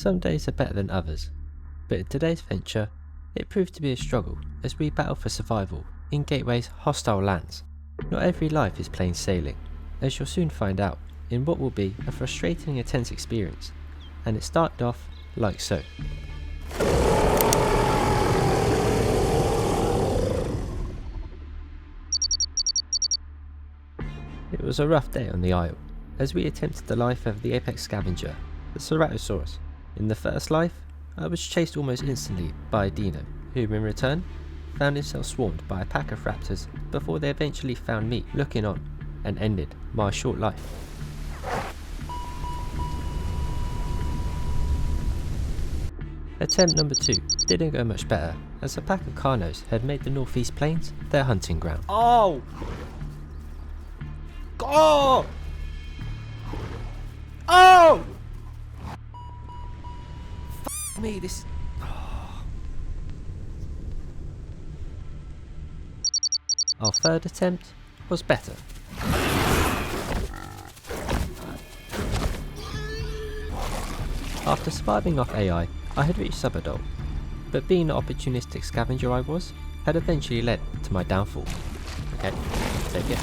Some days are better than others, but in today's venture, it proved to be a struggle as we battle for survival in Gateway's hostile lands. Not every life is plain sailing, as you'll soon find out in what will be a frustrating and intense experience, and it started off like so. It was a rough day on the Isle, as we attempted the life of the apex scavenger, the Ceratosaurus. In the first life, I was chased almost instantly by a dino, who in return found himself swarmed by a pack of raptors before they eventually found me looking on and ended my short life. Attempt number 2 didn't go much better, as a pack of Carnos had made the Northeast Plains their hunting ground. Oh! Oh! Oh! F me, this... Our third attempt was better. After surviving off AI, I had reached subadult, but being the opportunistic scavenger I was, had eventually led to my downfall. Okay, take it.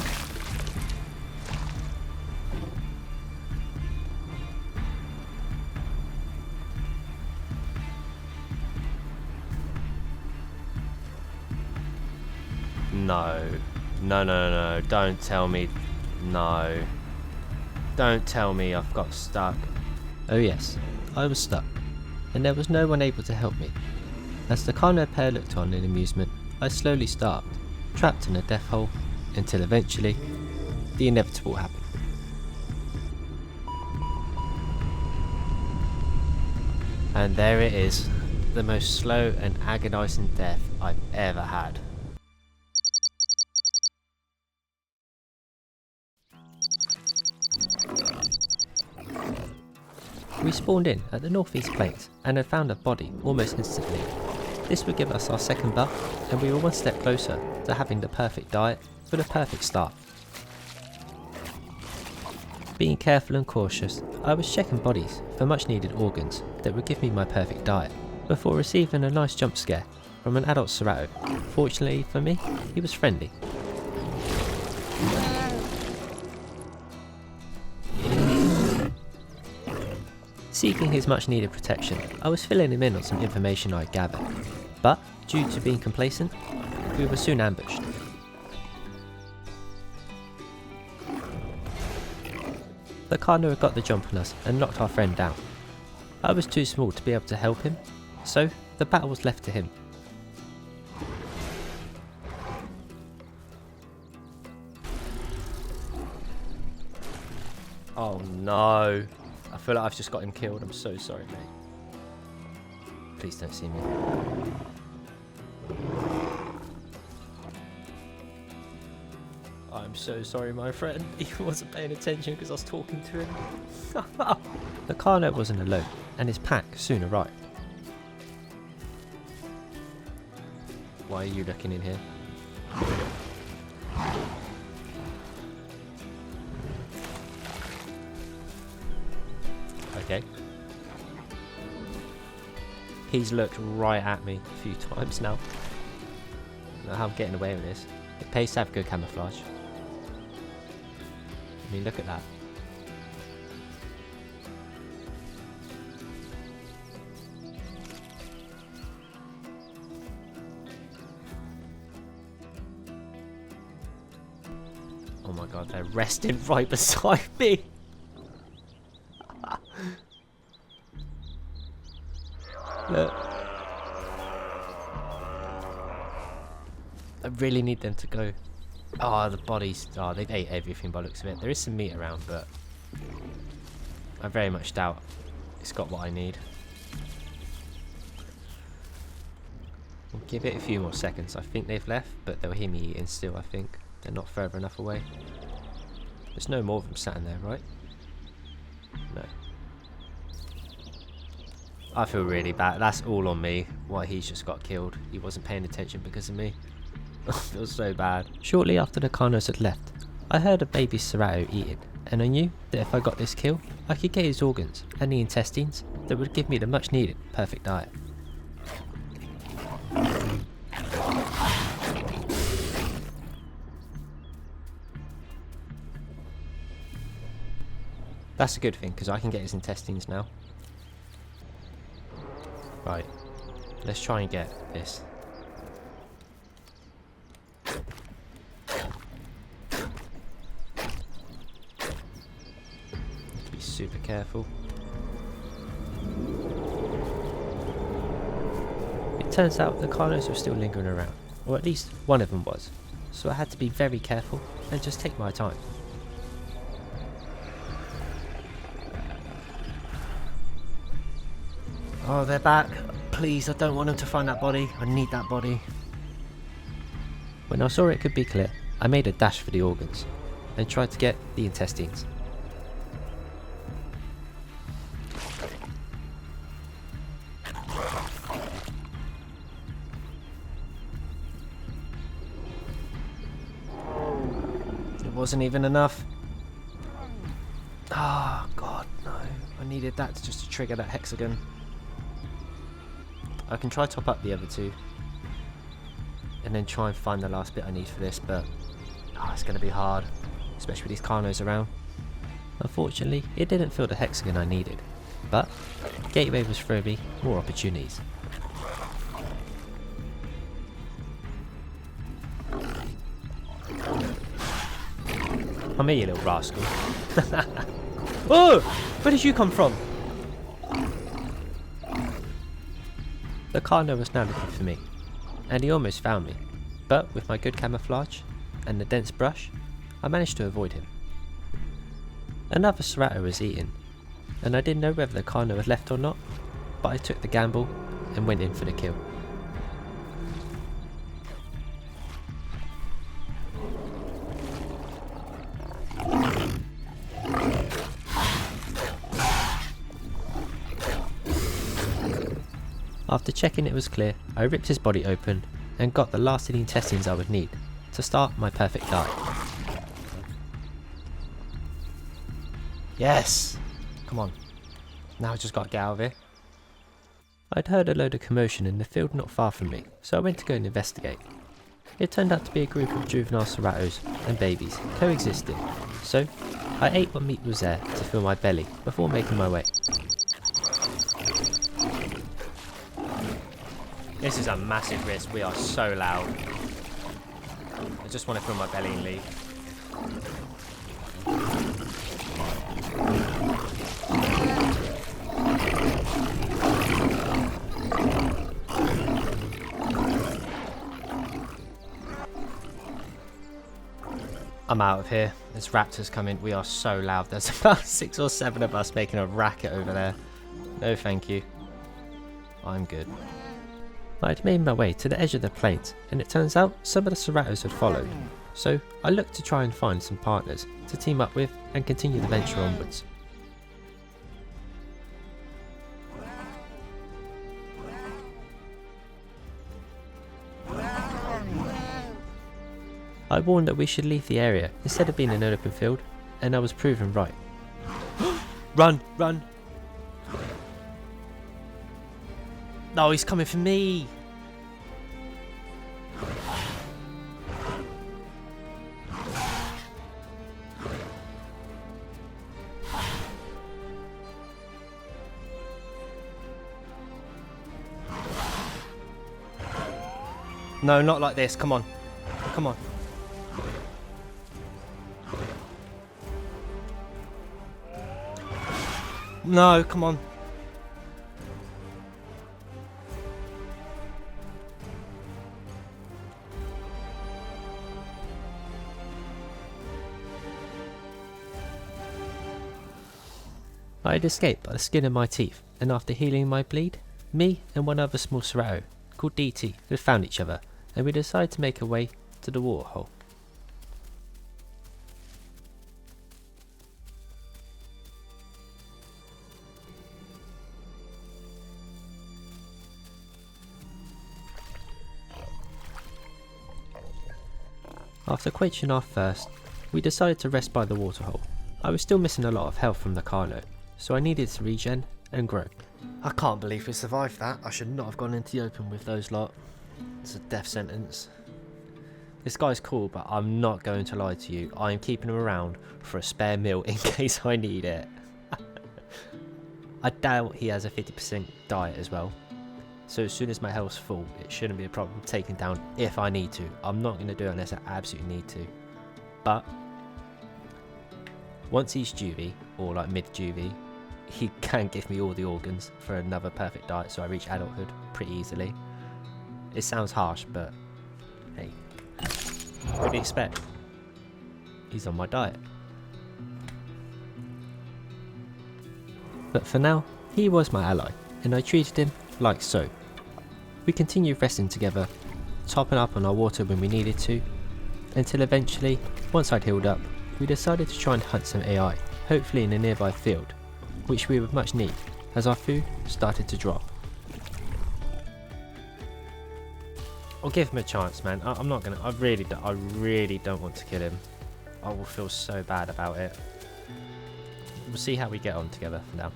No, don't tell me, no. Don't tell me I've got stuck. Oh yes, I was stuck, and there was no one able to help me. As the Carno pair looked on in amusement, I slowly starved, trapped in a death hole, until eventually, the inevitable happened. And there it is, the most slow and agonising death I've ever had. We spawned in at the Northeast Plains and had found a body almost instantly. This would give us our second buff, and we were one step closer to having the perfect diet for the perfect start. Being careful and cautious, I was checking bodies for much needed organs that would give me my perfect diet, before receiving a nice jump scare from an adult Cerato. Fortunately for me, he was friendly. Seeking his much needed protection, I was filling him in on some information I gathered, but due to being complacent, we were soon ambushed. The Carno got the jump on us and knocked our friend down. I was too small to be able to help him, so the battle was left to him. Oh no. I feel like I've just got him killed. I'm so sorry, mate. Please don't see me. I'm so sorry, my friend. He wasn't paying attention because I was talking to him. The Carno wasn't alone, and his pack soon arrived. Why are you looking in here? Okay. He's looked right at me a few times now. I don't know how I'm getting away with this. It pays to have good camouflage. I mean, look at that. Oh my god, they're resting right beside me. Look. I really need them to go. Oh, the bodies. Oh, they've ate everything by the looks of it. There is some meat around, but I very much doubt it's got what I need. We'll give it a few more seconds. I think they've left, but they'll hear me eating still, I think. They're not further enough away. There's no more of them sat in there, right? No. I feel really bad. That's all on me. Why he's just got killed. He wasn't paying attention because of me. I feel so bad. Shortly after the Carnos had left, I heard a baby Cerato eating and I knew that if I got this kill, I could get his organs and the intestines that would give me the much needed perfect diet. That's a good thing, because I can get his intestines now. Right, let's try and get this. Have to be super careful. It turns out the Carlos were still lingering around, or at least one of them was, so I had to be very careful and just take my time. Oh, they're back. Please, I don't want them to find that body. I need that body. When I saw it could be clear, I made a dash for the organs and tried to get the intestines. It wasn't even enough. Oh, God, no. I needed that just to trigger that hexagon. I can try top up the other two and then try and find the last bit I need for this, but it's going to be hard, especially with these Carnos around. Unfortunately, it didn't fill the hexagon I needed, but Gateway was throwing me more opportunities. Come here, you little rascal. Oh! Where did you come from? The Carno was now looking for me, and he almost found me, but with my good camouflage and the dense brush, I managed to avoid him. Another Serato was eaten, and I didn't know whether the Carno had left or not, but I took the gamble and went in for the kill. After checking it was clear, I ripped his body open and got the last of the intestines I would need to start my perfect diet. Yes! Come on. Now I just got to get out of here. I'd heard a load of commotion in the field not far from me, so I went to go and investigate. It turned out to be a group of juvenile Seratos and babies coexisting, so I ate what meat was there to fill my belly before making my way. This is a massive risk. We are so loud. I just want to fill my belly and leave. I'm out of here. There's raptors coming. We are so loud. There's about 6 or 7 of us making a racket over there. No thank you. I'm good. I'd made my way to the edge of the plains, and it turns out some of the Seratos had followed, so I looked to try and find some partners to team up with and continue the venture onwards. I warned that we should leave the area instead of being in an open field, and I was proven right. Run! Run! No, he's coming for me! No, not like this. Come on. Come on. No, come on. I had escaped by the skin of my teeth, and after healing my bleed, me and one other small Serato, called DT, had found each other, and we decided to make our way to the waterhole. After quenching our thirst, we decided to rest by the waterhole, I was still missing a lot of health from the Carlo, so I needed to regen and grow. I can't believe we survived that. I should not have gone into the open with those lot. It's a death sentence. This guy's cool, but I'm not going to lie to you. I am keeping him around for a spare meal in case I need it. I doubt he has a 50% diet as well. So as soon as my health's full, it shouldn't be a problem taking down if I need to. I'm not going to do it unless I absolutely need to. But once he's juvie, or like mid-juvie, he can give me all the organs for another perfect diet, so I reach adulthood pretty easily. It sounds harsh, but hey, what do you expect? He's on my diet. But for now, he was my ally, and I treated him like so. We continued resting together, topping up on our water when we needed to, until eventually, once I'd healed up, we decided to try and hunt some AI, hopefully in a nearby field, which we would much need, as our food started to drop. I'll give him a chance, man. I'm not gonna. I really don't want to kill him. I will feel so bad about it. We'll see how we get on together for now.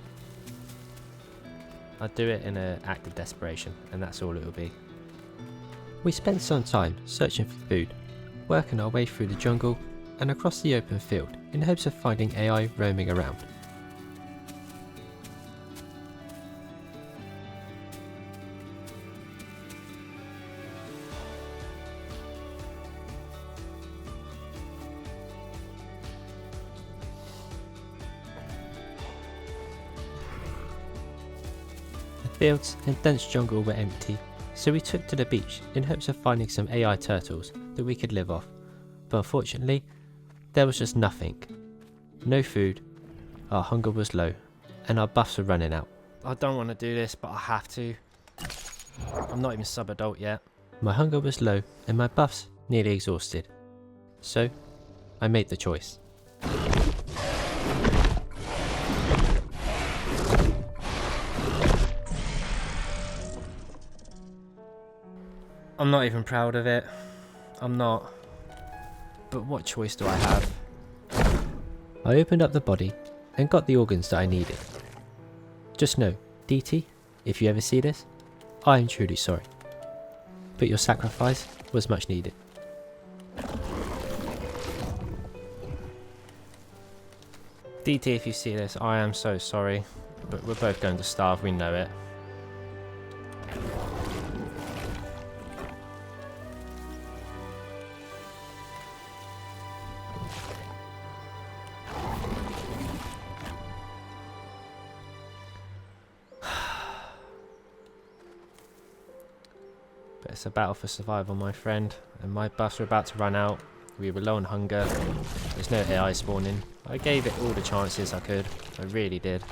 I'll do it in an act of desperation, and that's all it will be. We spent some time searching for food, working our way through the jungle and across the open field in hopes of finding AI roaming around. The fields and dense jungle were empty, so we took to the beach in hopes of finding some AI turtles that we could live off, but unfortunately, there was just nothing. No food, our hunger was low, and our buffs were running out. I don't want to do this, but I have to. I'm not even sub-adult yet. My hunger was low and my buffs nearly exhausted, so I made the choice. I'm not even proud of it. I'm not. But what choice do I have? I opened up the body and got the organs that I needed. Just know, DT, if you ever see this, I am truly sorry. But your sacrifice was much needed. DT, if you see this, I am so sorry. But we're both going to starve, we know it. But it's a battle for survival, my friend, and my buffs are about to run out. We were low on hunger. There's no AI spawning. I gave it all the chances I could. I really did.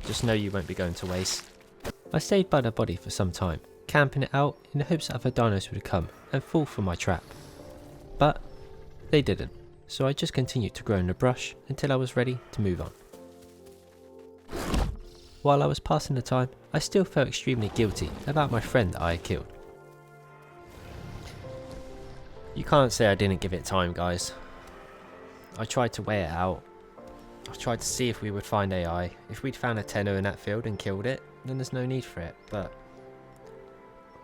Just know you won't be going to waste. I stayed by the body for some time, camping it out in the hopes that other dinos would come and fall for my trap. But they didn't, so I just continued to grow in the brush until I was ready to move on. While I was passing the time, I still felt extremely guilty about my friend that I had killed. You can't say I didn't give it time, guys. I tried to weigh it out. I tried to see if we would find AI. If we'd found a Tenno in that field and killed it, then there's no need for it. But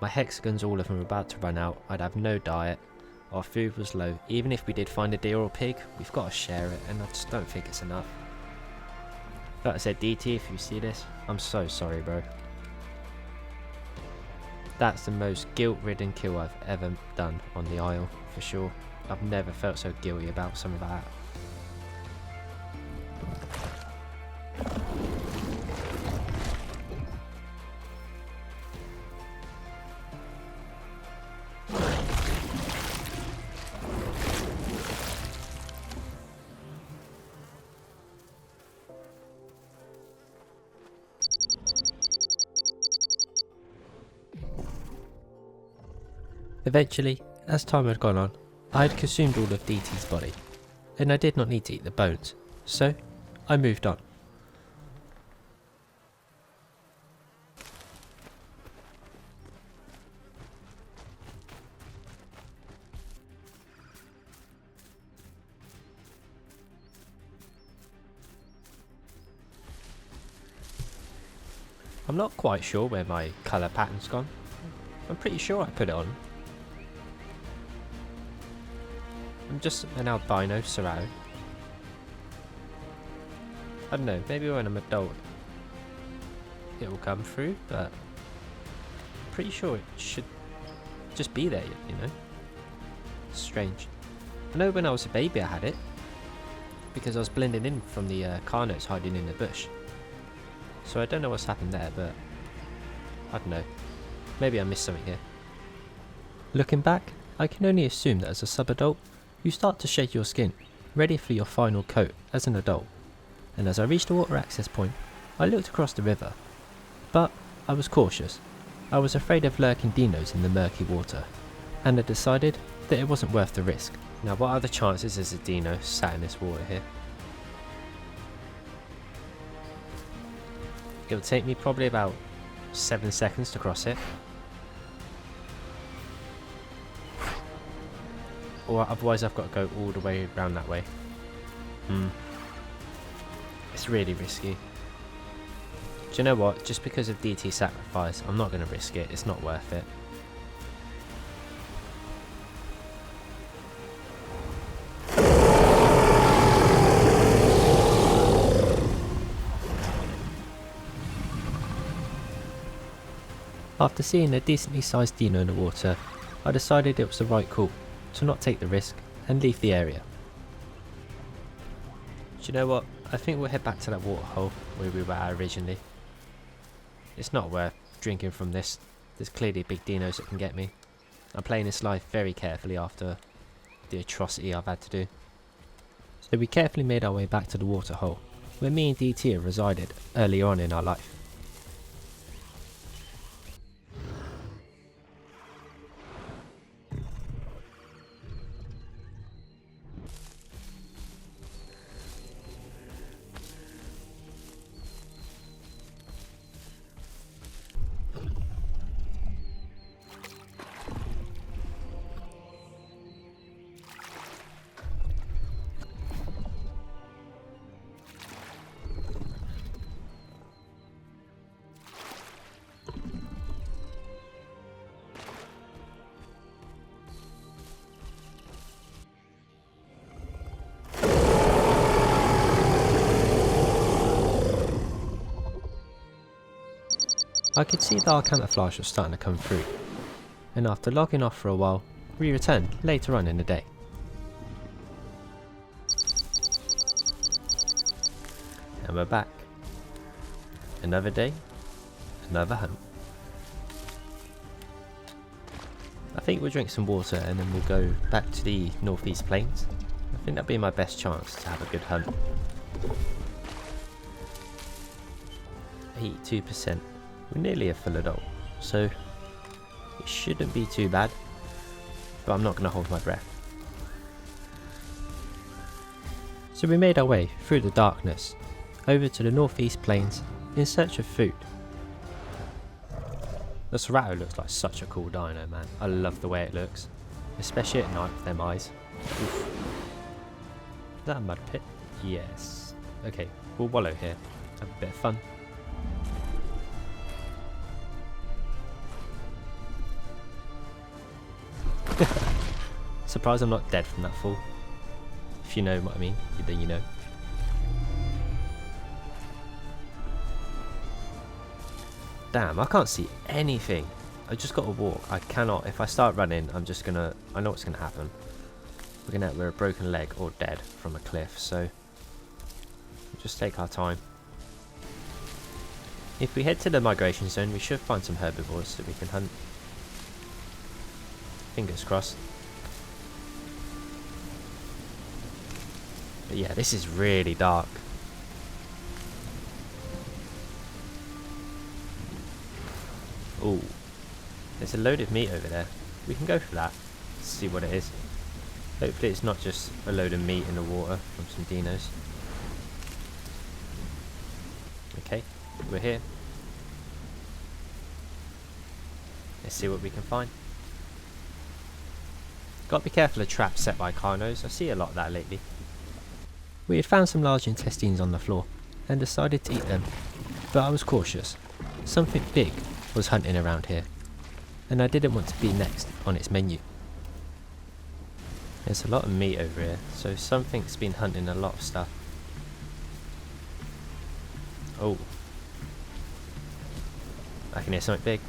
my hexagons, all of them were about to run out. I'd have no diet. Our food was low. Even if we did find a deer or pig, we've got to share it, and I just don't think it's enough. Like I said, DT, if you see this, I'm so sorry, bro. That's the most guilt-ridden kill I've ever done on the Isle, for sure. I've never felt so guilty about some of that. Eventually, as time had gone on, I had consumed all of DT's body, and I did not need to eat the bones, so I moved on. I'm not quite sure where my colour pattern's gone. I'm pretty sure I put it on. I'm just an albino Serrao. I don't know, maybe when I'm adult it will come through, but I'm pretty sure it should just be there, you know? It's strange. I know when I was a baby I had it, because I was blending in from the car notes hiding in the bush. So I don't know what's happened there, but I don't know. Maybe I missed something here. Looking back, I can only assume that as a sub-adult, you start to shed your skin, ready for your final coat as an adult. And as I reached the water access point, I looked across the river. But I was cautious. I was afraid of lurking dinos in the murky water, and I decided that it wasn't worth the risk. Now, what are the chances there's a dino sat in this water here? It'll take me probably about 7 seconds to cross it. Or otherwise I've got to go all the way around that way. It's really risky. Do you know what? Just because of DT sacrifice, I'm not going to risk it. It's not worth it. After seeing a decently sized dino in the water, I decided it was the right call to not take the risk and leave the area. Do you know what? I think we'll head back to that waterhole where we were at originally. It's not worth drinking from this. There's clearly big dinos that can get me. I'm playing this life very carefully after the atrocity I've had to do. So we carefully made our way back to the waterhole where me and DT have resided earlier on in our life. I could see that our camouflage was starting to come through, and after logging off for a while, we returned later on in the day. And we're back. Another day, another hunt. I think we'll drink some water and then we'll go back to the northeast plains. I think that'll be my best chance to have a good hunt. 82%. We're nearly a full adult, so it shouldn't be too bad, but I'm not going to hold my breath. So we made our way through the darkness, over to the northeast plains in search of food. The Serrao looks like such a cool dino, man. I love the way it looks, especially at night with them eyes. Oof. Is that a mud pit? Yes. Okay, we'll wallow here, have a bit of fun. Surprised I'm not dead from that fall. If you know what I mean, then you know. Damn, I can't see anything. I just got to walk. I cannot. If I start running, I'm just gonna. I know what's gonna happen. We're a broken leg or dead from a cliff. So just take our time. If we head to the migration zone, we should find some herbivores that we can hunt. Fingers crossed. But yeah, this is really dark. Ooh, there's a load of meat over there. We can go for that. See what it is. Hopefully it's not just a load of meat in the water from some dinos. Okay, we're here. Let's see what we can find. Got to be careful of traps set by carnos. I see a lot of that lately. We had found some large intestines on the floor and decided to eat them, but I was cautious, something big was hunting around here, and I didn't want to be next on its menu. There's a lot of meat over here, so something's been hunting a lot of stuff. Oh, I can hear something big.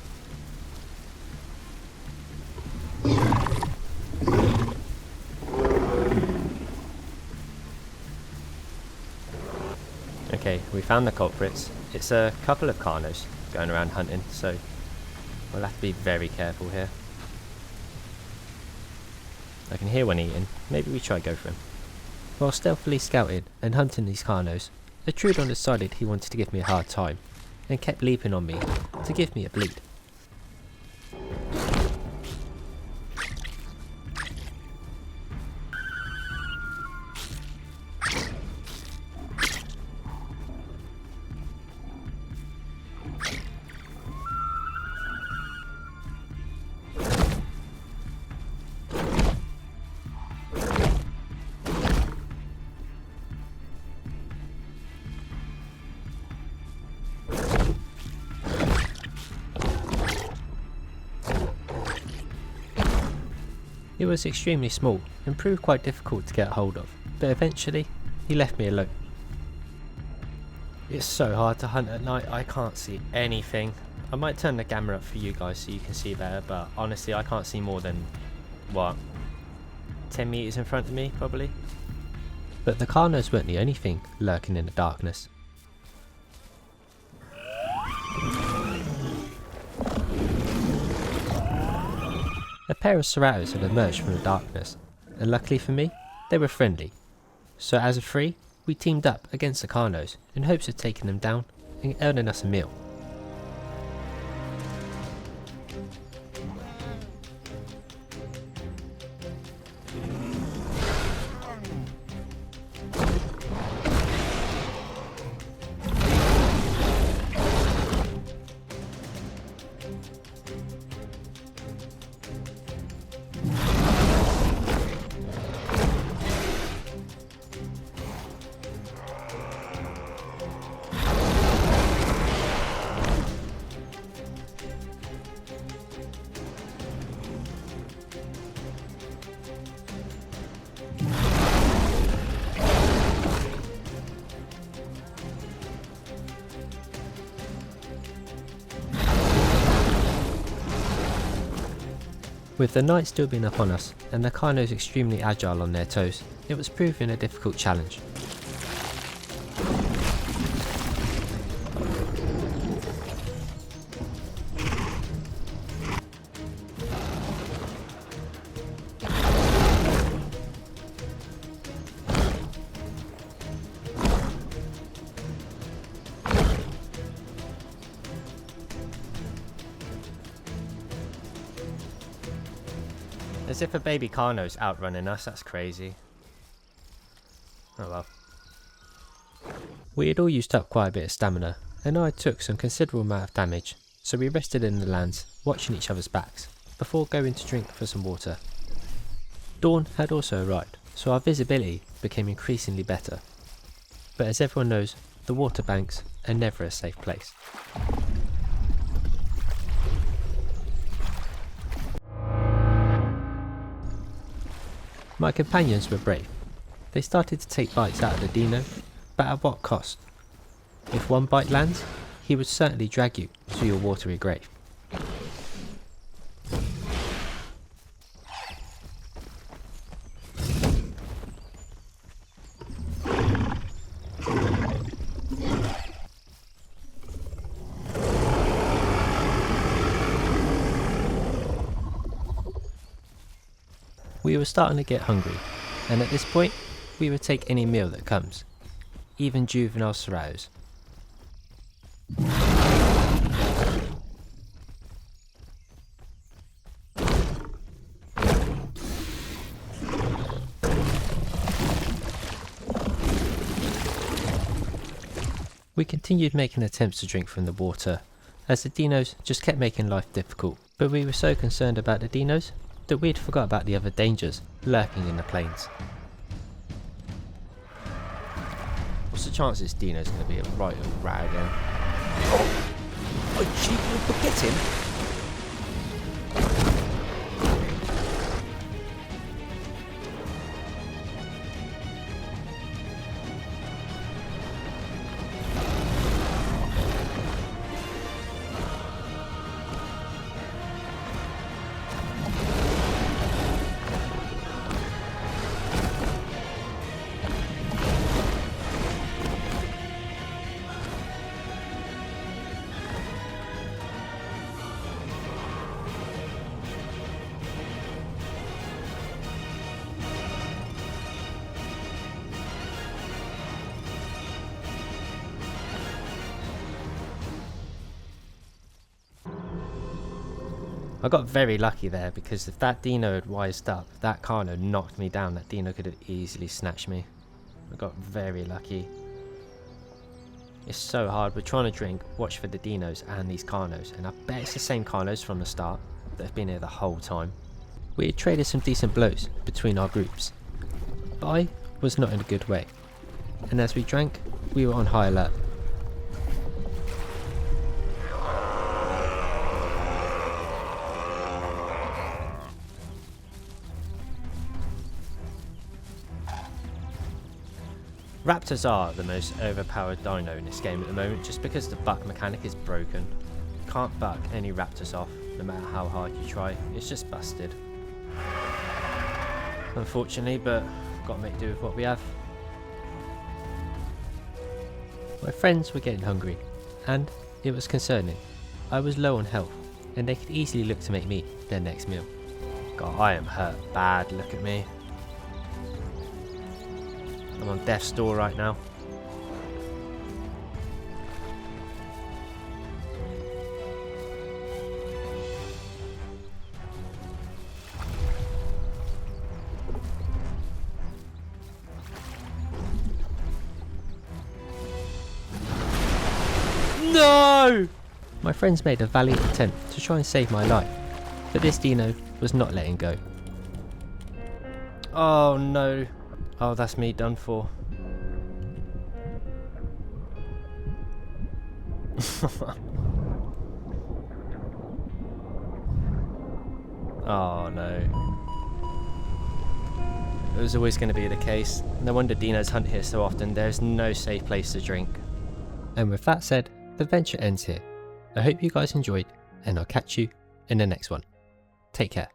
Okay, we found the culprits. It's a couple of carnos going around hunting, so we'll have to be very careful here. I can hear one eating. Maybe we try go for him. While stealthily scouting and hunting these carnos, a Trudon decided he wanted to give me a hard time, and kept leaping on me to give me a bleed. He was extremely small and proved quite difficult to get hold of, but eventually he left me alone. It's so hard to hunt at night, I can't see anything. I might turn the camera up for you guys so you can see better, but honestly I can't see more than, what, 10 meters in front of me probably? But the carnos weren't the only thing lurking in the darkness. A pair of serratos had emerged from the darkness, and luckily for me, they were friendly. So as a three, we teamed up against the carnos in hopes of taking them down and earning us a meal. With the night still being upon us, and the carnos extremely agile on their toes, it was proving a difficult challenge. As if a baby carno's outrunning us, that's crazy. Oh well. We had all used up quite a bit of stamina, and I took some considerable amount of damage, so we rested in the lands, watching each other's backs, before going to drink for some water. Dawn had also arrived, so our visibility became increasingly better. But as everyone knows, the water banks are never a safe place. My companions were brave. They started to take bites out of the dino, but at what cost? If one bite lands, he would certainly drag you to your watery grave. We were starting to get hungry, and at this point, we would take any meal that comes, even juvenile serratos. We continued making attempts to drink from the water, as the dinos just kept making life difficult, but we were so concerned about the dinos that we had forgot about the other dangers lurking in the plains. What's the chance this dino's going to be a right rat again? What a cheeky little get him! I got very lucky there, because if that dino had wised up, that Carno knocked me down, that dino could have easily snatched me. I got very lucky. It's so hard, we're trying to drink, watch for the dinos and these Carnos, and I bet it's the same Carnos from the start that have been here the whole time. We had traded some decent blows between our groups, but I was not in a good way, and as we drank, we were on high alert. Raptors are the most overpowered dino in this game at the moment, just because the buck mechanic is broken. You can't buck any raptors off, no matter how hard you try, it's just busted. Unfortunately, but we've got to make do with what we have. My friends were getting hungry, and it was concerning. I was low on health, and they could easily look to make me their next meal. God, I am hurt bad, look at me. I'm on death's door right now. No! My friends made a valiant attempt to try and save my life, but this dino was not letting go. Oh no. Oh, that's me done for. Oh no. It was always going to be the case. No wonder dinos hunt here so often. There's no safe place to drink. And with that said, the venture ends here. I hope you guys enjoyed, and I'll catch you in the next one. Take care.